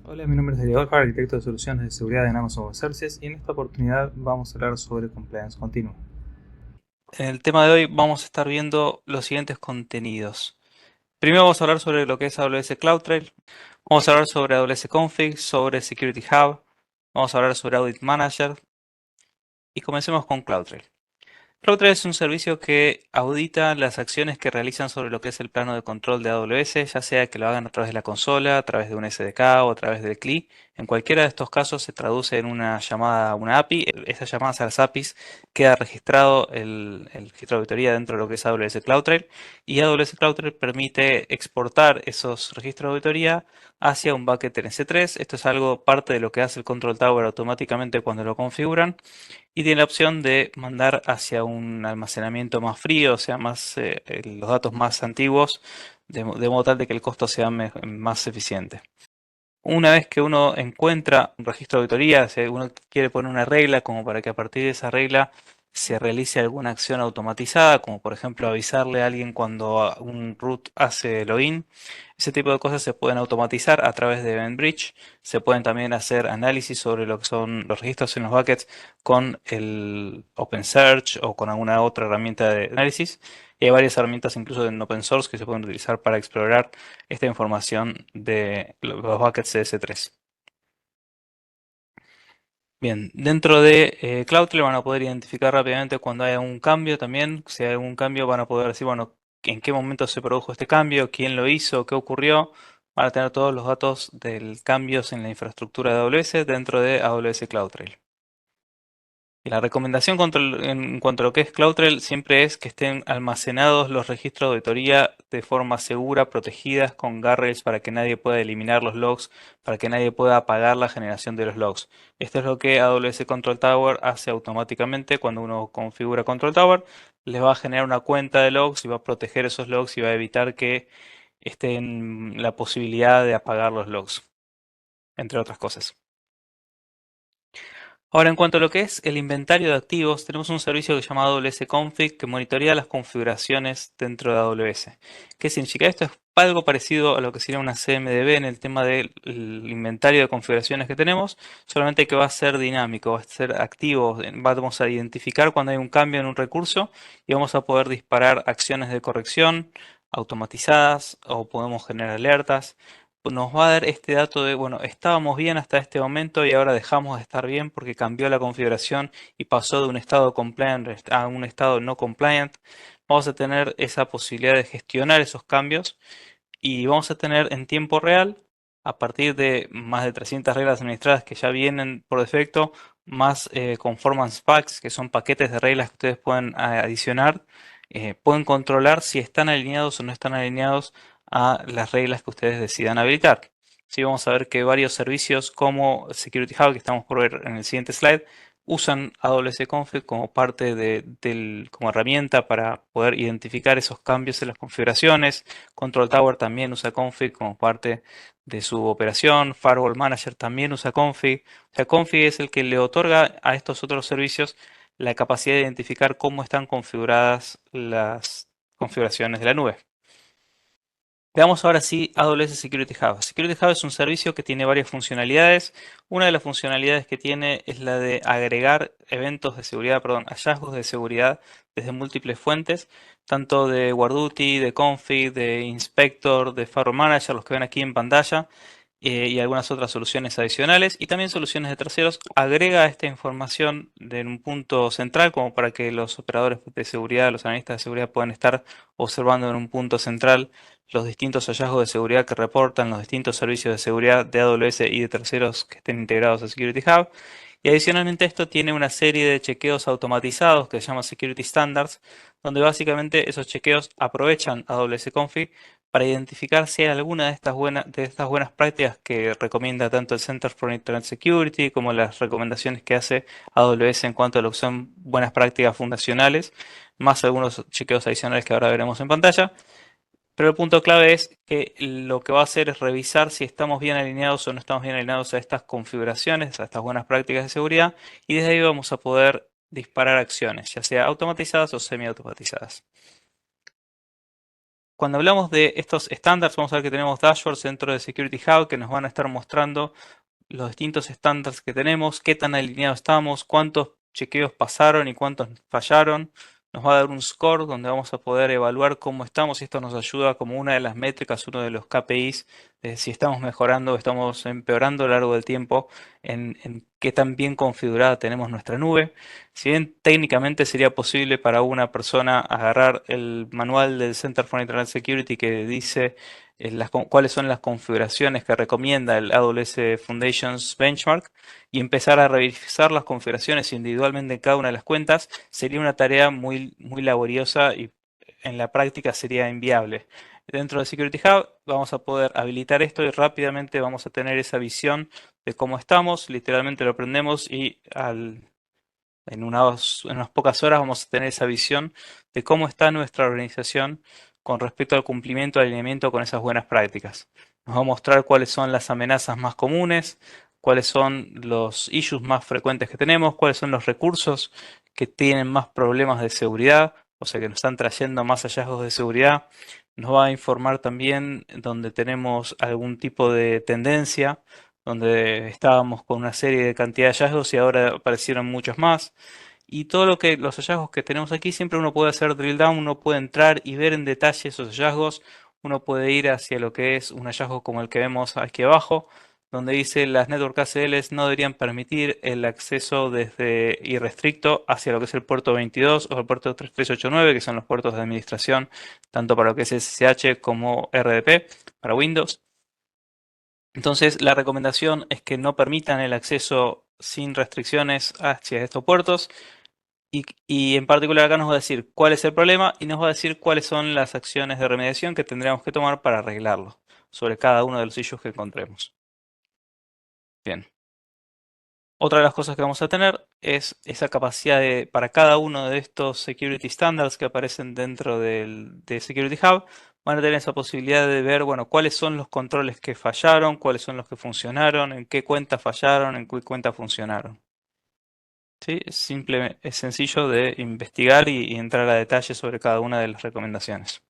Hola, mi nombre es Darío Alfa, arquitecto de soluciones de seguridad en Amazon Web Services, y en esta oportunidad vamos a hablar sobre compliance continua. En el tema de hoy vamos a estar viendo los siguientes contenidos. Primero vamos a hablar sobre lo que es AWS CloudTrail, vamos a hablar sobre AWS Config, sobre Security Hub, vamos a hablar sobre Audit Manager y comencemos con CloudTrail. CloudTrail es un servicio que audita las acciones que realizan sobre lo que es el plano de control de AWS, ya sea que lo hagan a través de la consola, a través de un SDK o a través del CLI. En cualquiera de estos casos se traduce en una llamada a una API. Esas llamadas a las APIs queda registrado el registro de auditoría dentro de lo que es AWS CloudTrail, y AWS CloudTrail permite exportar esos registros de auditoría hacia un bucket en S3. Esto es algo parte de lo que hace el Control Tower automáticamente cuando lo configuran, y tiene la opción de mandar hacia un almacenamiento más frío, o sea, los datos más antiguos, de modo tal de que el costo sea más eficiente. Una vez que uno encuentra un registro de auditoría, si uno quiere poner una regla como para que a partir de esa regla se realice alguna acción automatizada, como por ejemplo avisarle a alguien cuando un root hace login, ese tipo de cosas se pueden automatizar a través de EventBridge. Se pueden también hacer análisis sobre lo que son los registros en los buckets con el OpenSearch o con alguna otra herramienta de análisis. Y hay varias herramientas incluso en open source que se pueden utilizar para explorar esta información de los buckets de S3. Bien, dentro de Cloudflare van a poder identificar rápidamente cuando haya un cambio también. Si hay algún cambio van a poder decir, bueno, en qué momento se produjo este cambio, quién lo hizo, qué ocurrió. Van a tener todos los datos del cambios en la infraestructura de AWS dentro de AWS CloudTrail. Y la recomendación en cuanto a lo que es CloudTrail siempre es que estén almacenados los registros de auditoría de forma segura, protegidas con guardrails para que nadie pueda eliminar los logs, para que nadie pueda apagar la generación de los logs. Esto es lo que AWS Control Tower hace automáticamente cuando uno configura Control Tower. Les va a generar una cuenta de logs y va a proteger esos logs y va a evitar que estén la posibilidad de apagar los logs, entre otras cosas. Ahora, en cuanto a lo que es el inventario de activos, tenemos un servicio que se llama AWS Config que monitorea las configuraciones dentro de AWS. ¿Qué significa esto? Es algo parecido a lo que sería una CMDB en el tema del inventario de configuraciones que tenemos, solamente que va a ser dinámico, va a ser activo. Vamos a identificar cuando hay un cambio en un recurso y vamos a poder disparar acciones de corrección automatizadas, o podemos generar alertas. Nos va a dar este dato de, bueno, estábamos bien hasta este momento y ahora dejamos de estar bien porque cambió la configuración y pasó de un estado compliant a un estado no compliant. Vamos a tener esa posibilidad de gestionar esos cambios, y vamos a tener en tiempo real, a partir de más de 300 reglas administradas que ya vienen por defecto, más conformance packs, que son paquetes de reglas que ustedes pueden adicionar. Pueden controlar si están alineados o no están alineados a las reglas que ustedes decidan habilitar. Sí, vamos a ver que varios servicios como Security Hub, que estamos por ver en el siguiente slide, usan AWS Config como parte como herramienta para poder identificar esos cambios en las configuraciones. Control Tower también usa Config como parte de su operación. Firewall Manager también usa Config. O sea, Config es el que le otorga a estos otros servicios la capacidad de identificar cómo están configuradas las configuraciones de la nube. Veamos ahora sí AWS Security Hub. Security Hub es un servicio que tiene varias funcionalidades. Una de las funcionalidades que tiene es la de agregar eventos de seguridad, perdón, hallazgos de seguridad desde múltiples fuentes, tanto de WarDuty, de Config, de Inspector, de Firewall Manager, los que ven aquí en pantalla, y algunas otras soluciones adicionales, y también soluciones de terceros. Agrega esta información en un punto central como para que los operadores de seguridad, los analistas de seguridad puedan estar observando en un punto central los distintos hallazgos de seguridad que reportan los distintos servicios de seguridad de AWS y de terceros que estén integrados a Security Hub. Y adicionalmente a esto tiene una serie de chequeos automatizados que se llama Security Standards, donde básicamente esos chequeos aprovechan AWS Config para identificar si hay alguna de estas buenas prácticas que recomienda tanto el Center for Internet Security como las recomendaciones que hace AWS en cuanto a lo que son buenas prácticas fundacionales, más algunos chequeos adicionales que ahora veremos en pantalla. Pero el punto clave es que lo que va a hacer es revisar si estamos bien alineados o no estamos bien alineados a estas configuraciones, a estas buenas prácticas de seguridad, y desde ahí vamos a poder disparar acciones, ya sea automatizadas o semi-automatizadas. Cuando hablamos de estos estándares, vamos a ver que tenemos dashboards dentro de Security Hub que nos van a estar mostrando los distintos estándares que tenemos, qué tan alineados estamos, cuántos chequeos pasaron y cuántos fallaron. Nos va a dar un score donde vamos a poder evaluar cómo estamos y esto nos ayuda como una de las métricas, uno de los KPIs, de si estamos mejorando o estamos empeorando a lo largo del tiempo en qué tan bien configurada tenemos nuestra nube. Si bien técnicamente sería posible para una persona agarrar el manual del Center for Internet Security que dice cuáles son las configuraciones que recomienda el AWS Foundations Benchmark y empezar a revisar las configuraciones individualmente en cada una de las cuentas, sería una tarea muy laboriosa y en la práctica sería inviable. Dentro de Security Hub vamos a poder habilitar esto y rápidamente vamos a tener esa visión de cómo estamos, literalmente lo prendemos y en unas pocas horas vamos a tener esa visión de cómo está nuestra organización con respecto al cumplimiento, alineamiento con esas buenas prácticas. Nos va a mostrar cuáles son las amenazas más comunes, cuáles son los issues más frecuentes que tenemos, cuáles son los recursos que tienen más problemas de seguridad, o sea que nos están trayendo más hallazgos de seguridad. Nos va a informar también donde tenemos algún tipo de tendencia, donde estábamos con una serie de cantidad de hallazgos y ahora aparecieron muchos más. Y todo los hallazgos que tenemos aquí, siempre uno puede hacer drill down, uno puede entrar y ver en detalle esos hallazgos. Uno puede ir hacia lo que es un hallazgo como el que vemos aquí abajo, donde dice las network ACLs no deberían permitir el acceso desde irrestricto hacia lo que es el puerto 22 o el puerto 3389, que son los puertos de administración, tanto para lo que es SSH como RDP para Windows. Entonces, la recomendación es que no permitan el acceso sin restricciones hacia estos puertos y en particular acá nos va a decir cuál es el problema y nos va a decir cuáles son las acciones de remediación que tendríamos que tomar para arreglarlo sobre cada uno de los issues que encontremos. Bien. Otra de las cosas que vamos a tener es esa capacidad para cada uno de estos security standards que aparecen dentro de Security Hub, van a tener esa posibilidad de ver, bueno, cuáles son los controles que fallaron, cuáles son los que funcionaron, en qué cuentas fallaron, en qué cuentas funcionaron. ¿Sí? Es sencillo de investigar y entrar a detalle sobre cada una de las recomendaciones.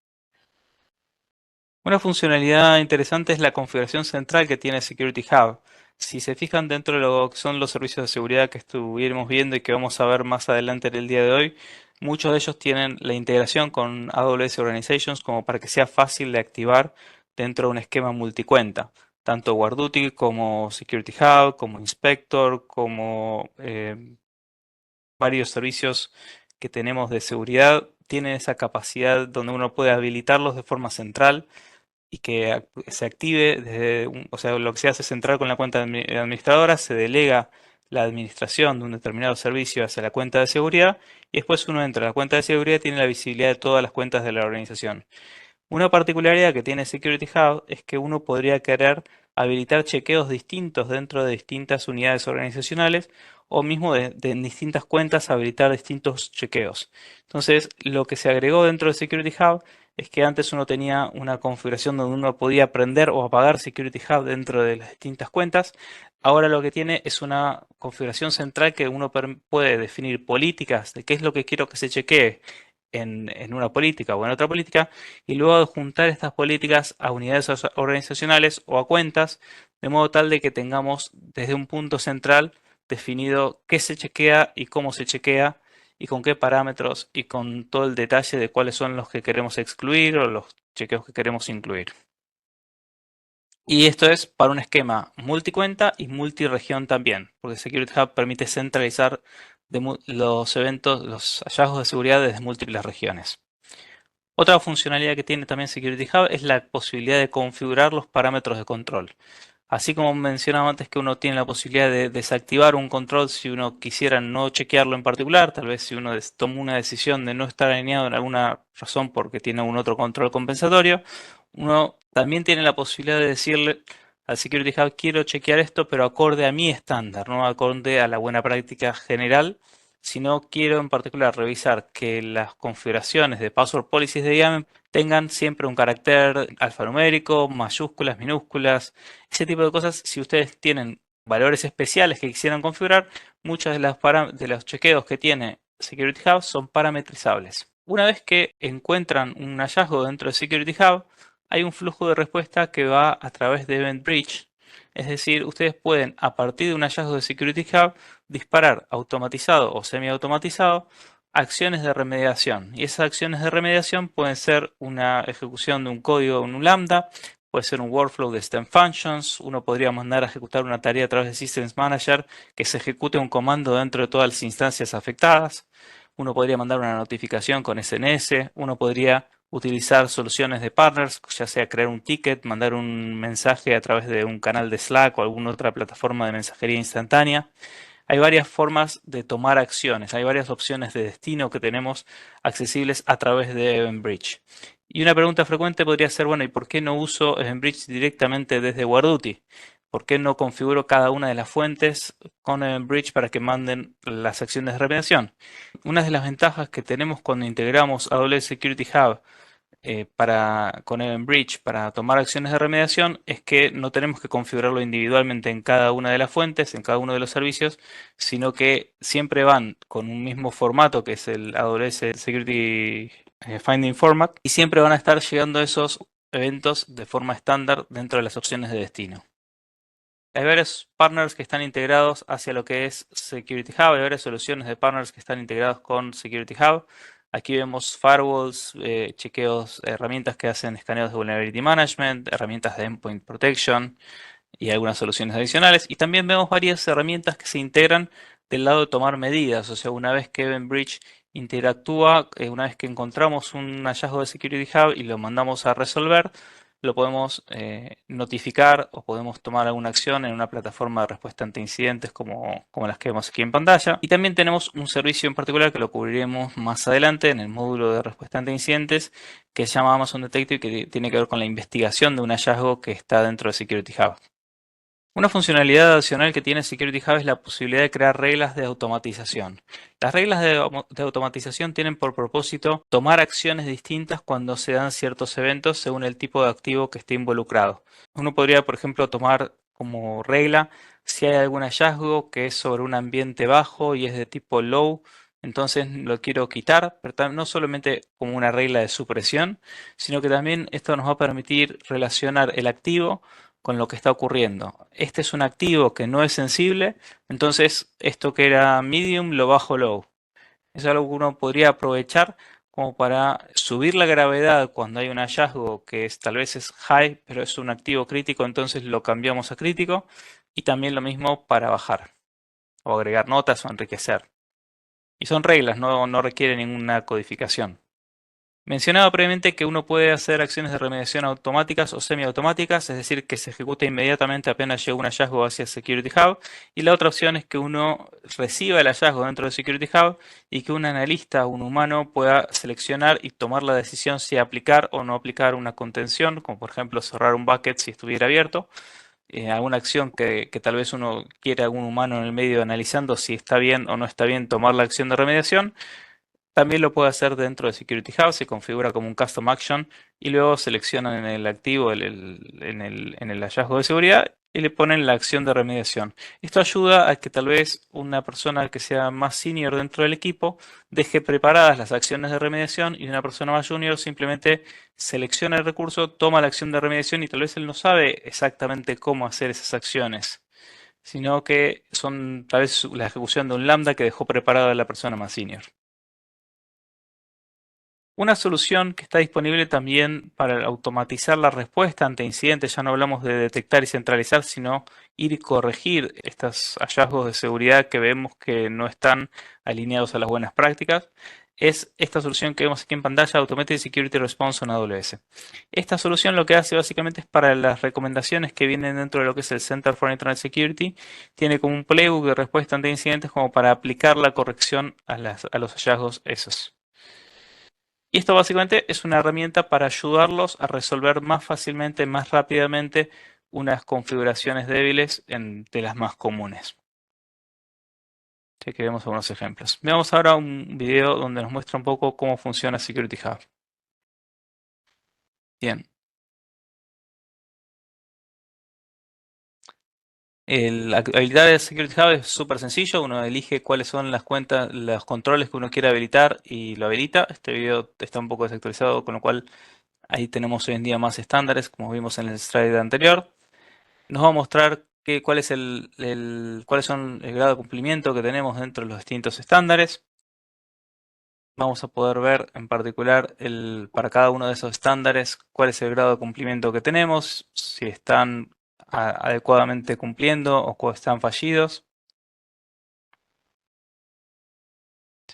Una funcionalidad interesante es la configuración central que tiene Security Hub. Si se fijan dentro de lo que son los servicios de seguridad que estuvimos viendo y que vamos a ver más adelante en el día de hoy, muchos de ellos tienen la integración con AWS Organizations como para que sea fácil de activar dentro de un esquema multicuenta. Tanto WarDuty como Security Hub, como Inspector, como varios servicios que tenemos de seguridad tienen esa capacidad donde uno puede habilitarlos de forma central y que se active o sea, lo que se hace es entrar con la cuenta administradora, se delega la administración de un determinado servicio hacia la cuenta de seguridad y después uno entra a la cuenta de seguridad y tiene la visibilidad de todas las cuentas de la organización. Una particularidad que tiene Security Hub es que uno podría querer habilitar chequeos distintos dentro de distintas unidades organizacionales o mismo en distintas cuentas habilitar distintos chequeos. Entonces, lo que se agregó dentro de Security Hub es que antes uno tenía una configuración donde uno podía prender o apagar Security Hub dentro de las distintas cuentas. Ahora lo que tiene es una configuración central que uno puede definir políticas de qué es lo que quiero que se chequee en una política o en otra política y luego adjuntar estas políticas a unidades organizacionales o a cuentas de modo tal de que tengamos desde un punto central definido qué se chequea y cómo se chequea y con qué parámetros y con todo el detalle de cuáles son los que queremos excluir o los chequeos que queremos incluir. Y esto es para un esquema multicuenta y multiregión también, porque Security Hub permite centralizar los eventos, los hallazgos de seguridad desde múltiples regiones. Otra funcionalidad que tiene también Security Hub es la posibilidad de configurar los parámetros de control. Así como mencionaba antes que uno tiene la posibilidad de desactivar un control si uno quisiera no chequearlo en particular, tal vez si uno toma una decisión de no estar alineado en alguna razón porque tiene algún otro control compensatorio, uno también tiene la posibilidad de decirle al Security Hub quiero chequear esto pero acorde a mi estándar, no acorde a la buena práctica general, sino quiero en particular revisar que las configuraciones de password policies de YAML tengan siempre un carácter alfanumérico, mayúsculas, minúsculas, ese tipo de cosas. Si ustedes tienen valores especiales que quisieran configurar, muchos de los chequeos que tiene Security Hub son parametrizables. Una vez que encuentran un hallazgo dentro de Security Hub, hay un flujo de respuesta que va a través de Event Bridge. Es decir, ustedes pueden, a partir de un hallazgo de Security Hub, disparar automatizado o semiautomatizado acciones de remediación. Y esas acciones de remediación pueden ser una ejecución de un código en un lambda, puede ser un workflow de stem functions, uno podría mandar a ejecutar una tarea a través de Systems Manager que se ejecute un comando dentro de todas las instancias afectadas. Uno podría mandar una notificación con SNS, uno podría utilizar soluciones de partners, ya sea crear un ticket, mandar un mensaje a través de un canal de Slack o alguna otra plataforma de mensajería instantánea. Hay varias formas de tomar acciones, hay varias opciones de destino que tenemos accesibles a través de EventBridge. Y una pregunta frecuente podría ser, bueno, ¿y por qué no uso EventBridge directamente desde WarDuty? ¿Por qué no configuro cada una de las fuentes con EventBridge para que manden las acciones de remediación? Una de las ventajas que tenemos cuando integramos AWS Security Hub con EventBridge para tomar acciones de remediación es que no tenemos que configurarlo individualmente en cada una de las fuentes, en cada uno de los servicios, sino que siempre van con un mismo formato que es el AWS Security Finding Format y siempre van a estar llegando esos eventos de forma estándar dentro de las opciones de destino. Hay varios partners que están integrados hacia lo que es Security Hub, hay varias soluciones de partners que están integrados con Security Hub. Aquí vemos firewalls, chequeos, herramientas que hacen escaneos de vulnerability management, herramientas de endpoint protection y algunas soluciones adicionales. Y también vemos varias herramientas que se integran del lado de tomar medidas. O sea, una vez que EventBridge interactúa, una vez que encontramos un hallazgo de Security Hub y lo mandamos a resolver, lo podemos notificar o podemos tomar alguna acción en una plataforma de respuesta ante incidentes como las que vemos aquí en pantalla. Y también tenemos un servicio en particular que lo cubriremos más adelante en el módulo de respuesta ante incidentes que se llama Amazon Detective, que tiene que ver con la investigación de un hallazgo que está dentro de Security Hub. Una funcionalidad adicional que tiene Security Hub es la posibilidad de crear reglas de automatización. Las reglas de automatización tienen por propósito tomar acciones distintas cuando se dan ciertos eventos según el tipo de activo que esté involucrado. Uno podría, por ejemplo, tomar como regla si hay algún hallazgo que es sobre un ambiente bajo y es de tipo low, entonces lo quiero quitar, pero no solamente como una regla de supresión, sino que también esto nos va a permitir relacionar el activo con lo que está ocurriendo. Este es un activo que no es sensible, entonces esto que era medium lo bajo low. Es algo que uno podría aprovechar como para subir la gravedad cuando hay un hallazgo que tal vez es high, pero es un activo crítico, entonces lo cambiamos a crítico. Y también lo mismo para bajar, o agregar notas o enriquecer. Y son reglas, no requieren ninguna codificación. Mencionaba previamente que uno puede hacer acciones de remediación automáticas o semiautomáticas, es decir, que se ejecute inmediatamente apenas llega un hallazgo hacia Security Hub. Y la otra opción es que uno reciba el hallazgo dentro de Security Hub y que un analista, un humano, pueda seleccionar y tomar la decisión si aplicar o no aplicar una contención, como por ejemplo cerrar un bucket si estuviera abierto. Alguna acción que tal vez uno quiere algún humano en el medio analizando si está bien o no está bien tomar la acción de remediación. También lo puede hacer dentro de Security Hub, se configura como un custom action y luego seleccionan en el activo en el hallazgo de seguridad y le ponen la acción de remediación. Esto ayuda a que tal vez una persona que sea más senior dentro del equipo deje preparadas las acciones de remediación y una persona más junior simplemente selecciona el recurso, toma la acción de remediación y tal vez él no sabe exactamente cómo hacer esas acciones, sino que son tal vez la ejecución de un lambda que dejó preparada la persona más senior. Una solución que está disponible también para automatizar la respuesta ante incidentes, ya no hablamos de detectar y centralizar, sino ir y corregir estos hallazgos de seguridad que vemos que no están alineados a las buenas prácticas, es esta solución que vemos aquí en pantalla, Automated Security Response en AWS. Esta solución lo que hace básicamente es para las recomendaciones que vienen dentro de lo que es el Center for Internet Security, tiene como un playbook de respuesta ante incidentes como para aplicar la corrección a los hallazgos esos. Y esto básicamente es una herramienta para ayudarlos a resolver más fácilmente, más rápidamente unas configuraciones débiles de las más comunes. Así que vemos algunos ejemplos. Veamos ahora un video donde nos muestra un poco cómo funciona Security Hub. Bien. Habilitar el Security Hub es súper sencillo. Uno elige cuáles son las cuentas, los controles que uno quiere habilitar y lo habilita. Este video está un poco desactualizado, con lo cual ahí tenemos hoy en día más estándares, como vimos en el slide anterior. Nos va a mostrar cuál es cuáles son el grado de cumplimiento que tenemos dentro de los distintos estándares. Vamos a poder ver en particular para cada uno de esos estándares cuál es el grado de cumplimiento que tenemos, si están adecuadamente cumpliendo o están fallidos.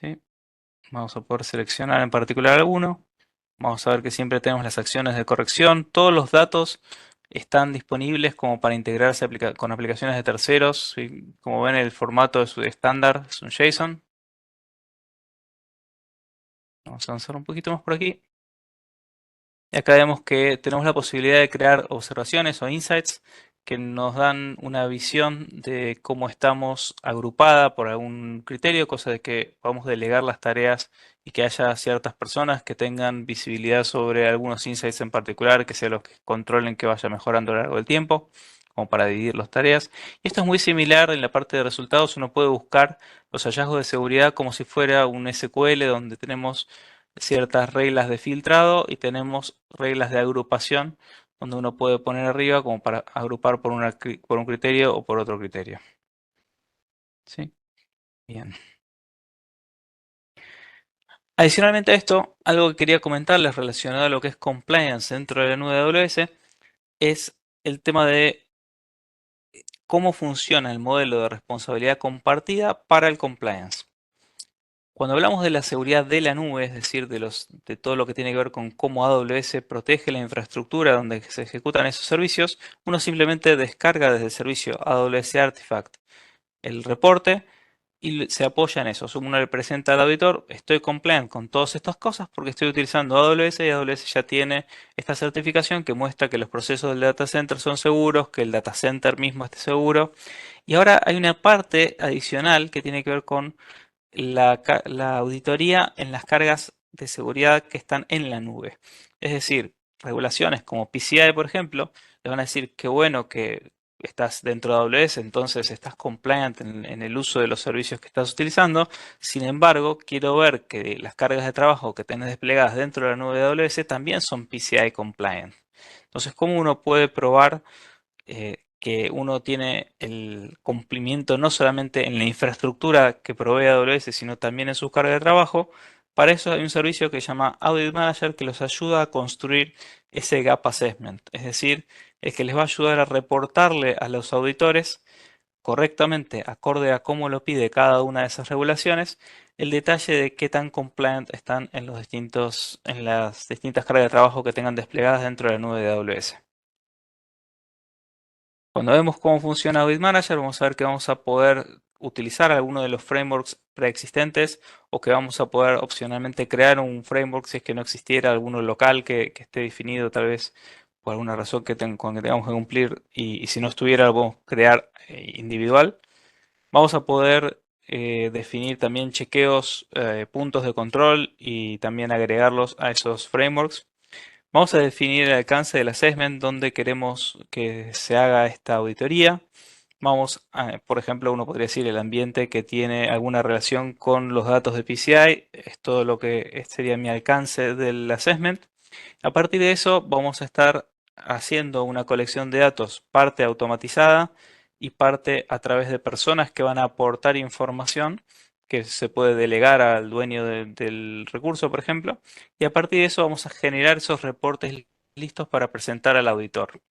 ¿Sí? Vamos a poder seleccionar en particular alguno. Vamos a ver que siempre tenemos las acciones de corrección. Todos los datos están disponibles como para integrarse con aplicaciones de terceros. ¿Sí? Como ven, el formato de su estándar es un JSON. Vamos a avanzar un poquito más por aquí. Y acá vemos que tenemos la posibilidad de crear observaciones o insights que nos dan una visión de cómo estamos agrupada por algún criterio, cosa de que podamos delegar las tareas y que haya ciertas personas que tengan visibilidad sobre algunos insights en particular, que sean los que controlen que vaya mejorando a lo largo del tiempo, como para dividir las tareas. Y esto es muy similar en la parte de resultados. Uno puede buscar los hallazgos de seguridad como si fuera un SQL donde tenemos ciertas reglas de filtrado y tenemos reglas de agrupación donde uno puede poner arriba como para agrupar por un criterio o por otro criterio. ¿Sí? Bien. Adicionalmente a esto, algo que quería comentarles relacionado a lo que es compliance dentro de la nube de AWS es el tema de cómo funciona el modelo de responsabilidad compartida para el compliance. Cuando hablamos de la seguridad de la nube, es decir, de todo lo que tiene que ver con cómo AWS protege la infraestructura donde se ejecutan esos servicios, uno simplemente descarga desde el servicio AWS Artifact el reporte y se apoya en eso. Uno le presenta al auditor, estoy compliant con todas estas cosas porque estoy utilizando AWS y AWS ya tiene esta certificación que muestra que los procesos del data center son seguros, que el data center mismo esté seguro. Y ahora hay una parte adicional que tiene que ver con la auditoría en las cargas de seguridad que están en la nube. Es decir, regulaciones como PCI, por ejemplo, le van a decir que bueno que estás dentro de AWS, entonces estás compliant en el uso de los servicios que estás utilizando. Sin embargo, quiero ver que las cargas de trabajo que tenés desplegadas dentro de la nube de AWS también son PCI compliant. Entonces, ¿cómo uno puede probar que uno tiene el cumplimiento no solamente en la infraestructura que provee AWS, sino también en sus cargas de trabajo? Para eso hay un servicio que se llama Audit Manager que los ayuda a construir ese Gap Assessment. Es decir, el que les va a ayudar a reportarle a los auditores correctamente, acorde a cómo lo pide cada una de esas regulaciones, el detalle de qué tan compliant están en las distintas cargas de trabajo que tengan desplegadas dentro de la nube de AWS. Cuando vemos cómo funciona Audit Manager, vamos a ver que vamos a poder utilizar alguno de los frameworks preexistentes o que vamos a poder opcionalmente crear un framework si es que no existiera alguno local que esté definido tal vez por alguna razón con que tengamos que cumplir y si no estuviera lo podemos crear individual. Vamos a poder definir también chequeos, puntos de control y también agregarlos a esos frameworks. Vamos a definir el alcance del assessment donde queremos que se haga esta auditoría. Por ejemplo, uno podría decir el ambiente que tiene alguna relación con los datos de PCI. Es todo lo que sería mi alcance del assessment. A partir de eso, vamos a estar haciendo una colección de datos, parte automatizada y parte a través de personas que van a aportar información que se puede delegar al dueño del recurso, por ejemplo, y a partir de eso vamos a generar esos reportes listos para presentar al auditor.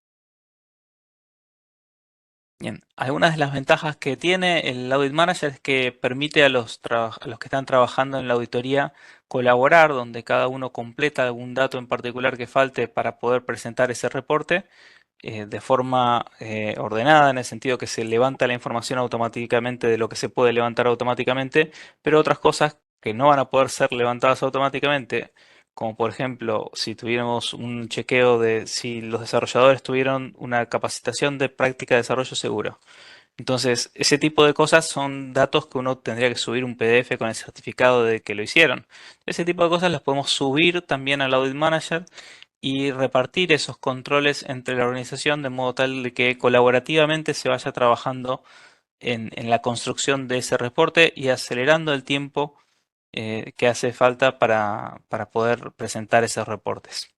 Bien, algunas de las ventajas que tiene el Audit Manager es que permite a a los que están trabajando en la auditoría colaborar, donde cada uno completa algún dato en particular que falte para poder presentar ese reporte de forma ordenada, en el sentido que se levanta la información automáticamente de lo que se puede levantar automáticamente, pero otras cosas que no van a poder ser levantadas automáticamente, como por ejemplo si tuviéramos un chequeo de si los desarrolladores tuvieron una capacitación de práctica de desarrollo seguro. Entonces, ese tipo de cosas son datos que uno tendría que subir un PDF con el certificado de que lo hicieron. Ese tipo de cosas las podemos subir también al Audit Manager y repartir esos controles entre la organización de modo tal de que colaborativamente se vaya trabajando en la construcción de ese reporte y acelerando el tiempo que hace falta para poder presentar esos reportes.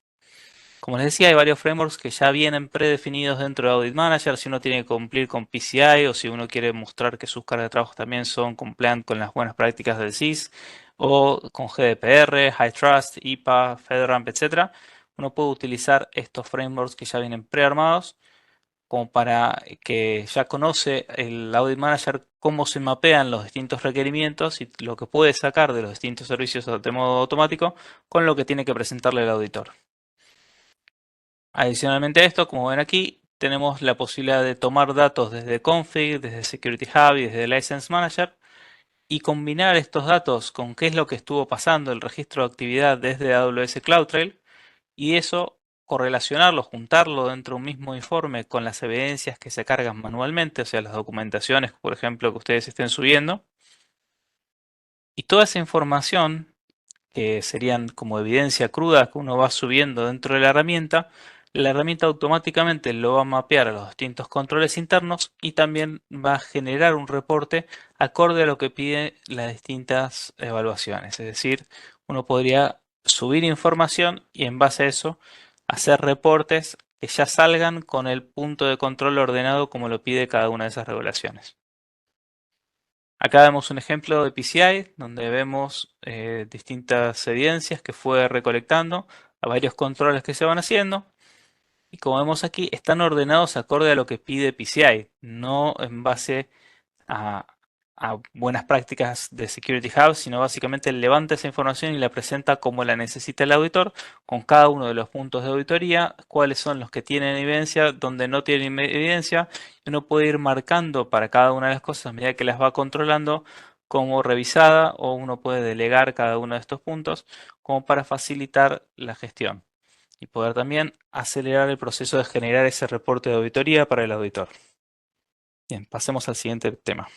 Como les decía, hay varios frameworks que ya vienen predefinidos dentro de Audit Manager. Si uno tiene que cumplir con PCI o si uno quiere mostrar que sus cargas de trabajo también son compliant con las buenas prácticas del SIS o con GDPR, High Trust, IPA, FedRAMP, etc. Uno puede utilizar estos frameworks que ya vienen prearmados como para que ya conoce el Audit Manager cómo se mapean los distintos requerimientos y lo que puede sacar de los distintos servicios de modo automático con lo que tiene que presentarle al auditor. Adicionalmente a esto, como ven aquí, tenemos la posibilidad de tomar datos desde Config, desde Security Hub y desde License Manager y combinar estos datos con qué es lo que estuvo pasando el registro de actividad desde AWS CloudTrail y eso correlacionarlo, juntarlo dentro de un mismo informe con las evidencias que se cargan manualmente, o sea, las documentaciones, por ejemplo, que ustedes estén subiendo. Y toda esa información, que serían como evidencia cruda que uno va subiendo dentro de la herramienta automáticamente lo va a mapear a los distintos controles internos y también va a generar un reporte acorde a lo que pide las distintas evaluaciones. Es decir, uno podría subir información y en base a eso hacer reportes que ya salgan con el punto de control ordenado como lo pide cada una de esas regulaciones. Acá vemos un ejemplo de PCI donde vemos distintas evidencias que fue recolectando a varios controles que se van haciendo. Y como vemos aquí, están ordenados acorde a lo que pide PCI, no en base a, a buenas prácticas de Security Hub, sino básicamente levanta esa información y la presenta como la necesita el auditor, con cada uno de los puntos de auditoría, cuáles son los que tienen evidencia, donde no tienen evidencia, y uno puede ir marcando para cada una de las cosas a medida que las va controlando como revisada, o uno puede delegar cada uno de estos puntos como para facilitar la gestión y poder también acelerar el proceso de generar ese reporte de auditoría para el auditor. Bien, pasemos al siguiente tema.